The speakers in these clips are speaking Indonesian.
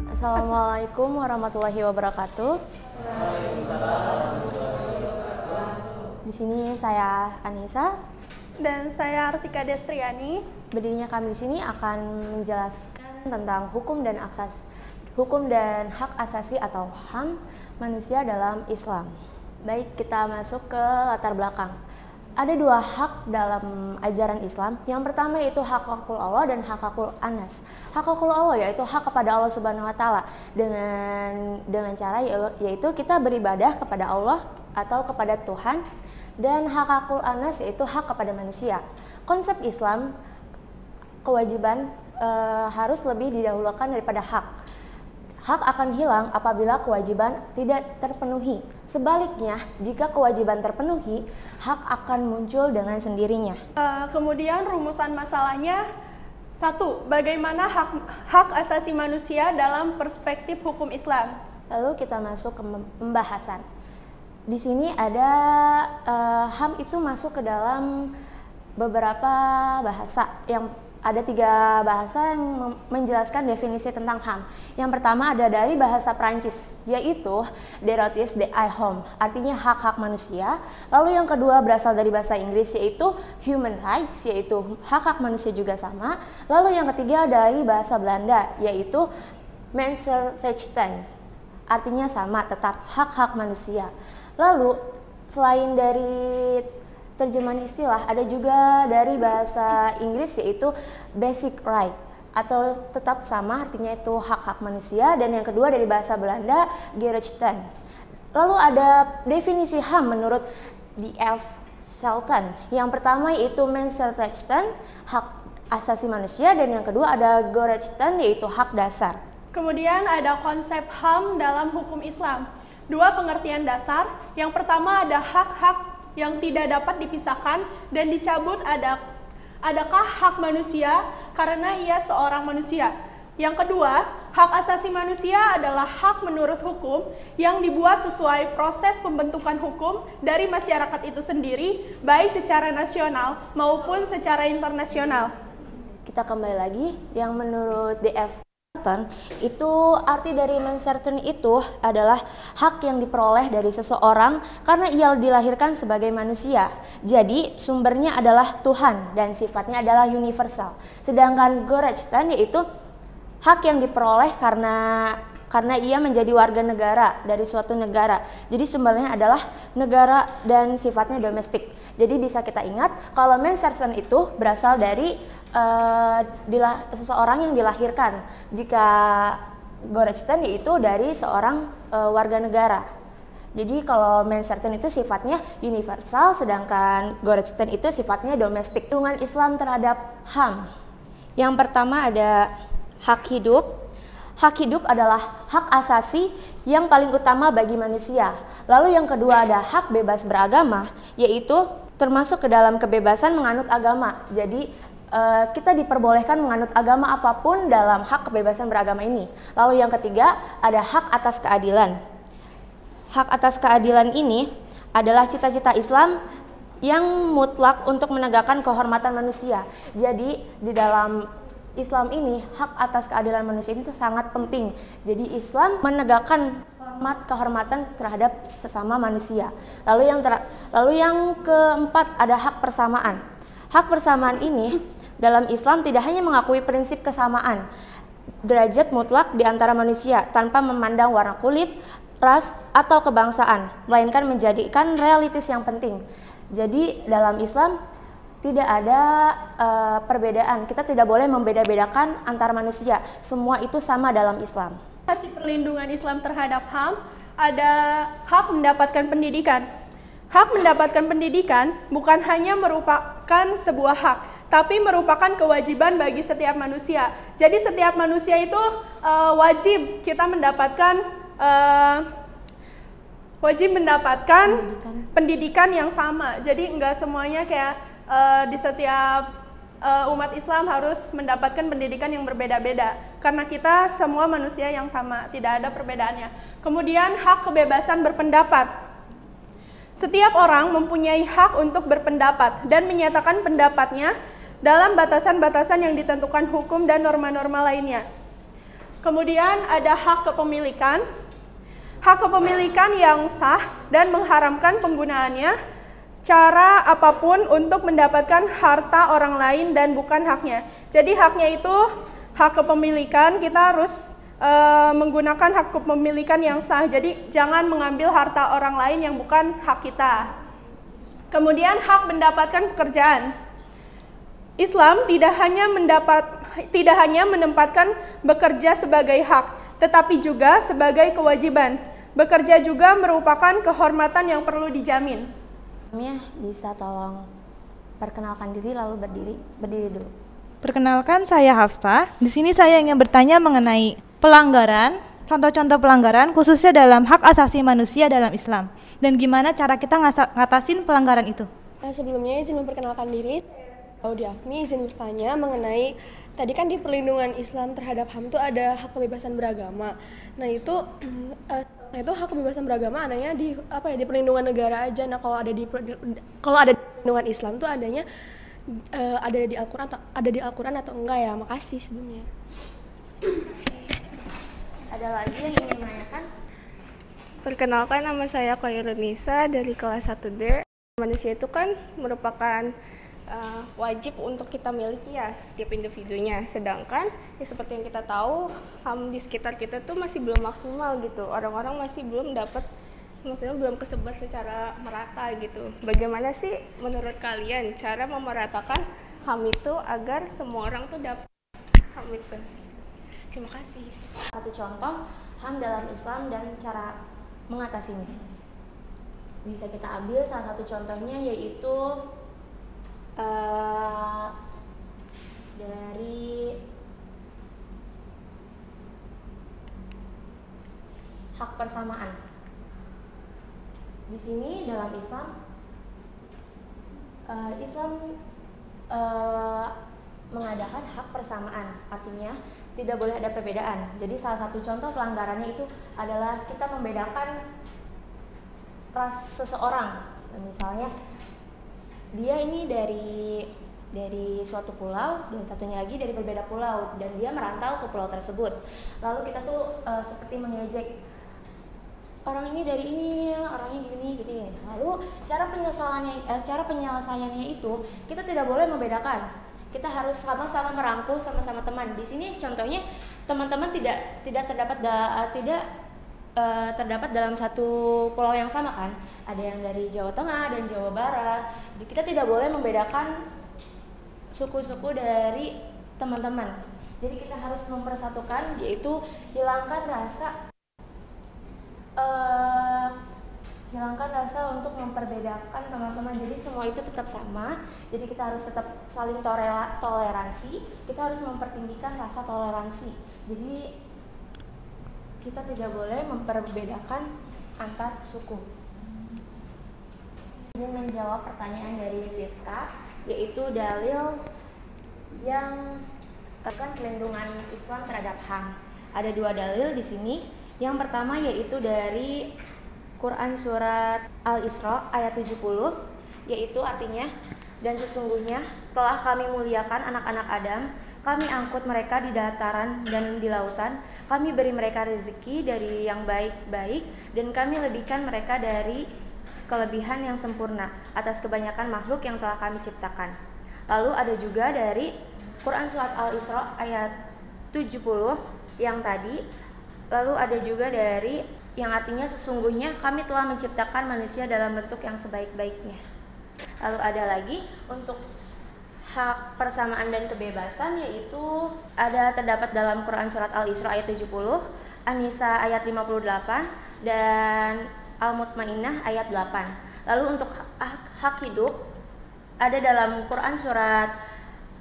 Assalamualaikum warahmatullahi wabarakatuh. Di sini saya Anissa dan saya Artika Destriani. Berdirinya kami di sini akan menjelaskan tentang hukum dan hak asasi atau HAM manusia dalam Islam. Baik, kita masuk ke latar belakang. Ada dua hak dalam ajaran Islam. Yang pertama yaitu hak-hakul Allah dan hak-hakul Anas. Hak-hakul Allah yaitu hak kepada Allah Subhanahu wa taala dengan cara yaitu kita beribadah kepada Allah atau kepada Tuhan, dan hak-hakul Anas yaitu hak kepada manusia. Konsep Islam kewajiban harus lebih didahulukan daripada hak. Hak akan hilang apabila kewajiban tidak terpenuhi. Sebaliknya, jika kewajiban terpenuhi, hak akan muncul dengan sendirinya. Kemudian rumusan masalahnya, 1. Bagaimana hak asasi manusia dalam perspektif hukum Islam? Lalu kita masuk ke pembahasan. Di sini ada HAM itu masuk ke dalam beberapa bahasa ada 3 bahasa yang menjelaskan definisi tentang HAM. Yang pertama ada dari bahasa Prancis, yaitu droits de l'homme, artinya hak-hak manusia. Lalu yang kedua berasal dari bahasa Inggris, yaitu human rights, yaitu hak-hak manusia juga sama. Lalu yang ketiga dari bahasa Belanda, yaitu mensenrechten, artinya sama, tetap hak-hak manusia. Lalu selain dari terjemahan istilah, ada juga dari bahasa Inggris yaitu basic right atau tetap sama, artinya itu hak-hak manusia, dan yang kedua dari bahasa Belanda gerechten. Lalu ada definisi HAM menurut D.F. Shelton. Yang pertama yaitu mensenrechten, hak asasi manusia, dan yang kedua ada gerechten yaitu hak dasar. Kemudian ada konsep HAM dalam hukum Islam. 2 pengertian dasar. Yang pertama ada hak-hak yang tidak dapat dipisahkan dan dicabut. Adakah hak manusia karena ia seorang manusia? Yang kedua, hak asasi manusia adalah hak menurut hukum yang dibuat sesuai proses pembentukan hukum dari masyarakat itu sendiri, baik secara nasional maupun secara internasional. Kita kembali lagi, yang menurut D.F. itu arti dari mencertain itu adalah hak yang diperoleh dari seseorang karena ia dilahirkan sebagai manusia. Jadi sumbernya adalah Tuhan dan sifatnya adalah universal. Sedangkan gerechten yaitu hak yang diperoleh karena ia menjadi warga negara dari suatu negara. Jadi sumbernya adalah negara dan sifatnya domestik. Jadi bisa kita ingat kalau mencertain itu berasal dari seseorang yang dilahirkan. Jika gerechten yaitu dari seorang warga negara. Jadi kalau mencertain itu sifatnya universal, sedangkan gerechten itu sifatnya domestik. Hubungan Islam terhadap HAM. Yang pertama ada hak hidup. Hak hidup adalah hak asasi yang paling utama bagi manusia. Lalu yang kedua ada hak bebas beragama, yaitu termasuk ke dalam kebebasan menganut agama. Jadi kita diperbolehkan menganut agama apapun dalam hak kebebasan beragama ini. Lalu yang ketiga ada hak atas keadilan. Hak atas keadilan ini adalah cita-cita Islam yang mutlak untuk menegakkan kehormatan manusia. Jadi di dalam Islam ini hak atas keadilan manusia ini sangat penting. Jadi Islam menegakkan kehormatan terhadap sesama manusia. Lalu yang keempat ada hak persamaan. Hak persamaan ini dalam Islam tidak hanya mengakui prinsip kesamaan derajat mutlak di antara manusia tanpa memandang warna kulit, ras, atau kebangsaan, melainkan menjadikan realitas yang penting. Jadi dalam Islam tidak ada perbedaan. Kita tidak boleh membeda-bedakan antara manusia. Semua itu sama dalam Islam. Kasih perlindungan Islam terhadap HAM, ada hak mendapatkan pendidikan. Hak mendapatkan pendidikan bukan hanya merupakan sebuah hak, tapi merupakan kewajiban bagi setiap manusia. Jadi setiap manusia itu wajib kita mendapatkan pendidikan yang sama. Jadi enggak semuanya kayak di setiap umat Islam harus mendapatkan pendidikan yang berbeda-beda. Karena kita semua manusia yang sama, tidak ada perbedaannya. Kemudian hak kebebasan berpendapat. Setiap orang mempunyai hak untuk berpendapat dan menyatakan pendapatnya dalam batasan-batasan yang ditentukan hukum dan norma-norma lainnya. Kemudian ada hak kepemilikan. Hak kepemilikan yang sah dan mengharamkan penggunaannya cara apapun untuk mendapatkan harta orang lain dan bukan haknya. Jadi haknya itu hak kepemilikan, kita harus menggunakan hak kepemilikan yang sah. Jadi jangan mengambil harta orang lain yang bukan hak kita. Kemudian hak mendapatkan pekerjaan. Islam tidak hanya menempatkan bekerja sebagai hak, tetapi juga sebagai kewajiban. Bekerja juga merupakan kehormatan yang perlu dijamin. Bisa tolong perkenalkan diri lalu berdiri dulu. Perkenalkan, saya Hafsah. Di sini saya ingin bertanya mengenai pelanggaran, contoh-contoh pelanggaran khususnya dalam hak asasi manusia dalam Islam. Dan gimana cara kita ngatasin pelanggaran itu? Sebelumnya izin memperkenalkan diri. Audia Afni, izin bertanya mengenai tadi kan di perlindungan Islam terhadap HAM itu ada hak kebebasan beragama. Nah itu hak kebebasan beragama adanya di di perlindungan negara aja. Nah kalau ada di perlindungan Islam tuh adanya ada di Al-Quran atau enggak ya? Makasih sebelumnya. Ada lagi yang ingin menanyakan? Perkenalkan, nama saya Khairul Nisa dari kelas 1D. Manusia itu kan merupakan wajib untuk kita miliki ya setiap individunya. Sedangkan ya seperti yang kita tahu, HAM di sekitar kita tuh masih belum maksimal gitu. Orang-orang masih belum dapat, maksudnya belum kesebar secara merata gitu. Bagaimana sih menurut kalian cara memeratakan HAM itu agar semua orang tuh dapat HAM itu? Terima kasih. Satu contoh HAM dalam Islam dan cara mengatasinya. Bisa kita ambil salah satu contohnya yaitu dari hak persamaan. Di sini dalam Islam, mengadakan hak persamaan, artinya tidak boleh ada perbedaan. Jadi salah satu contoh pelanggarannya itu adalah kita membedakan ras seseorang. Misalnya dia ini dari suatu pulau dan satunya lagi dari berbeda pulau dan dia merantau ke pulau tersebut. Lalu kita tuh seperti mengejek, orang ini dari ini, orangnya gini. Lalu cara penyelesaiannya itu kita tidak boleh membedakan. Kita harus sama-sama merangkul, sama-sama teman. Di sini contohnya teman-teman tidak terdapat dalam satu pulau yang sama kan. Ada yang dari Jawa Tengah dan Jawa Barat. Jadi kita tidak boleh membedakan suku-suku dari teman-teman. Jadi kita harus mempersatukan, yaitu hilangkan rasa untuk memperbedakan teman-teman. Jadi semua itu tetap sama. Jadi kita harus tetap saling toleransi. Kita harus mempertinggikan rasa toleransi. Jadi kita tidak boleh memperbedakan antar suku. Izin menjawab pertanyaan dari Siska, yaitu dalil yang akan pelindungan Islam terhadap HAM. Ada dua dalil di sini. Yang pertama yaitu dari Quran surat Al-Isra ayat 70, yaitu artinya, dan sesungguhnya telah kami muliakan anak-anak Adam, kami angkut mereka di dataran dan di lautan, kami beri mereka rezeki dari yang baik-baik, dan kami lebihkan mereka dari kelebihan yang sempurna atas kebanyakan makhluk yang telah kami ciptakan. Lalu ada juga dari Quran surat Al-Isra ayat 70 yang tadi. Lalu ada juga dari yang artinya sesungguhnya kami telah menciptakan manusia dalam bentuk yang sebaik-baiknya. Lalu ada lagi untuk hak persamaan dan kebebasan, yaitu terdapat dalam Quran surat Al-Isra ayat 70, An-Nisa ayat 58, dan Al-Mutmainnah ayat 8. Lalu untuk hak hidup ada dalam Quran surat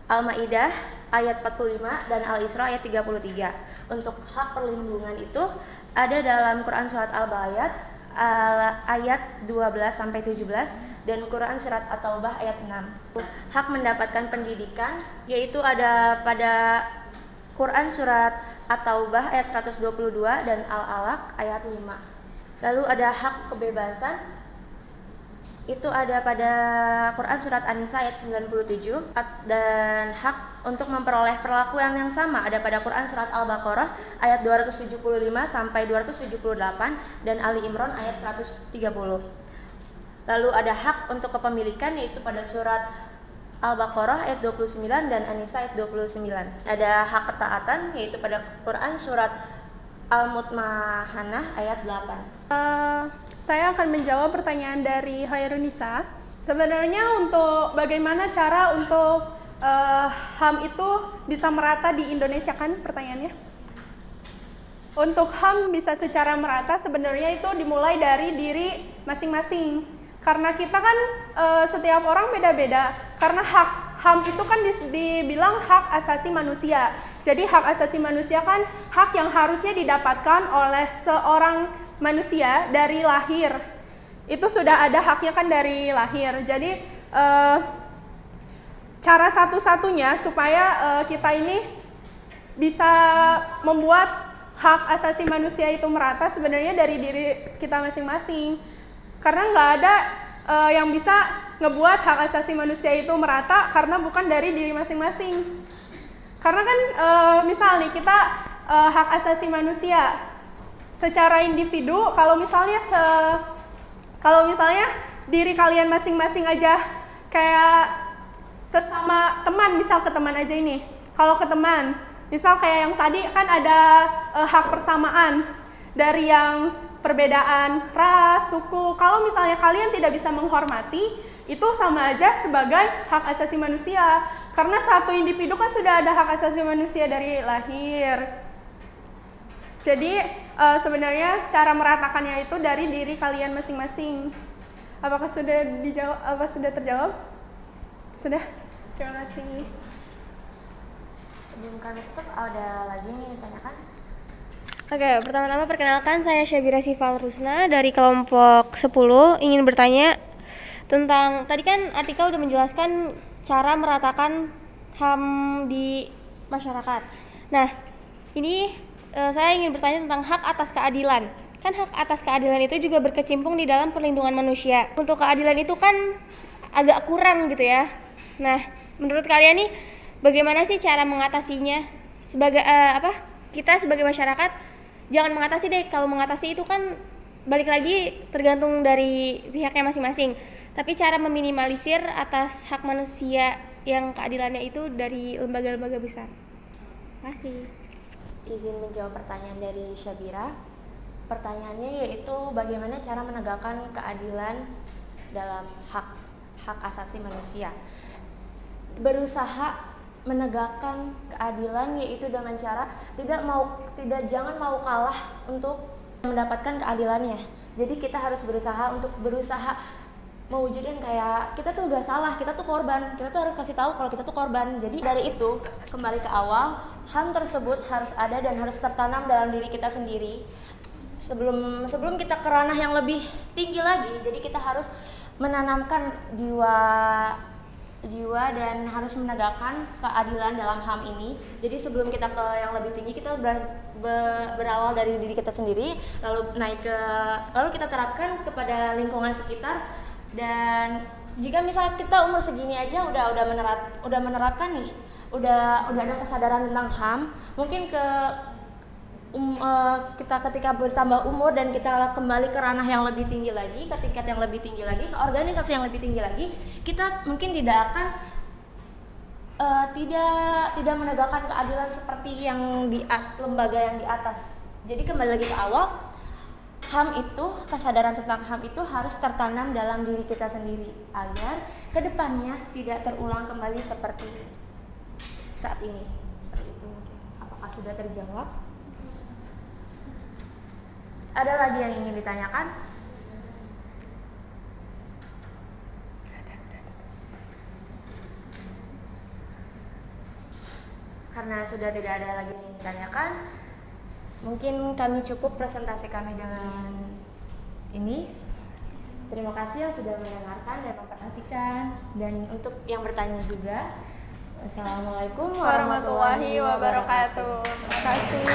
Al-Maidah ayat 45 dan Al-Isra ayat 33. Untuk hak perlindungan itu ada dalam Quran surat Al-Baqarah ayat 12 sampai 17 dan Quran surat At-Taubah ayat 6. Hak mendapatkan pendidikan yaitu ada pada Quran surat At-Taubah ayat 122 dan Al-Alaq ayat 5. Lalu ada hak kebebasan itu ada pada Quran surat An-Nisa ayat 97, dan hak untuk memperoleh perlakuan yang sama ada pada Quran surat Al-Baqarah ayat 275 sampai 278 dan Ali Imran ayat 130. Lalu ada hak untuk kepemilikan yaitu pada surat Al-Baqarah ayat 29 dan An-Nisa ayat 29. Ada hak ketaatan yaitu pada Quran surat Al-Mutmahanah ayat 8. Saya akan menjawab pertanyaan dari Hairunisa. Sebenarnya untuk bagaimana cara untuk HAM itu bisa merata di Indonesia, kan pertanyaannya? Untuk HAM bisa secara merata sebenarnya itu dimulai dari diri masing-masing. Karena kita kan setiap orang beda-beda. Karena HAM itu kan dibilang hak asasi manusia. Jadi hak asasi manusia kan hak yang harusnya didapatkan oleh seorang manusia dari lahir. Itu sudah ada haknya kan dari lahir. Jadi cara satu-satunya supaya kita ini bisa membuat hak asasi manusia itu merata sebenarnya dari diri kita masing-masing. Karena nggak ada yang bisa ngebuat hak asasi manusia itu merata karena bukan dari diri masing-masing. Karena kan misalnya kita hak asasi manusia secara individu, kalau misalnya diri kalian masing-masing aja kayak sesama teman, misal ke teman aja ini. Kalau ke teman, misal kayak yang tadi kan ada hak persamaan dari yang perbedaan ras, suku. Kalau misalnya kalian tidak bisa menghormati, itu sama aja sebagai hak asasi manusia. Karena satu individu kan sudah ada hak asasi manusia dari lahir. Jadi sebenarnya cara meratakannya itu dari diri kalian masing-masing. Apakah sudah dijawab? Apa sudah terjawab? Sudah. Terima kasih. Sebelum kami tutup, ada lagi yang ingin ditanyakan? Oke, pertama-tama perkenalkan saya Syabira Sifal Rusna dari kelompok 10. Ingin bertanya tentang, tadi kan Atika udah menjelaskan cara meratakan HAM di masyarakat. Nah, ini saya ingin bertanya tentang hak atas keadilan. Kan hak atas keadilan itu juga berkecimpung di dalam perlindungan manusia. Untuk keadilan itu kan agak kurang gitu ya. Nah, menurut kalian nih bagaimana sih cara mengatasinya? Sebagai kita sebagai masyarakat jangan mengatasi deh. Kalau mengatasi itu kan balik lagi tergantung dari pihaknya masing-masing. Tapi cara meminimalisir atas hak manusia yang keadilannya itu dari lembaga-lembaga besar. Terima kasih. Izin menjawab pertanyaan dari Syabira. Pertanyaannya yaitu bagaimana cara menegakkan keadilan dalam hak asasi manusia. Berusaha menegakkan keadilan yaitu dengan cara jangan mau kalah untuk mendapatkan keadilannya. Jadi kita harus berusaha mewujudkan kayak kita tuh gak salah, kita tuh korban, kita tuh harus kasih tahu kalau kita tuh korban. Jadi dari itu kembali ke awal, HAM tersebut harus ada dan harus tertanam dalam diri kita sendiri sebelum kita ke ranah yang lebih tinggi lagi. Jadi kita harus menanamkan jiwa dan harus menegakkan keadilan dalam HAM ini. Jadi sebelum kita ke yang lebih tinggi, kita berawal dari diri kita sendiri, lalu kita terapkan kepada lingkungan sekitar. Dan jika misalnya kita umur segini aja udah menerapkan nih, udah ada kesadaran tentang HAM, mungkin kita ketika bertambah umur dan kita kembali ke ranah yang lebih tinggi lagi, ke tingkat yang lebih tinggi lagi, ke organisasi yang lebih tinggi lagi, kita mungkin tidak akan tidak menegakkan keadilan seperti yang di lembaga yang di atas. Jadi kembali lagi ke awal, HAM itu, kesadaran tentang HAM itu harus tertanam dalam diri kita sendiri agar kedepannya tidak terulang kembali seperti saat ini. Seperti itu. Apakah sudah terjawab? Ada lagi yang ingin ditanyakan? Karena sudah tidak ada lagi yang ingin ditanyakan, mungkin kami cukup presentasi kami dengan ini. Terima kasih yang sudah mendengarkan dan memperhatikan. Dan untuk yang bertanya juga, Assalamualaikum warahmatullahi wabarakatuh. Terima kasih.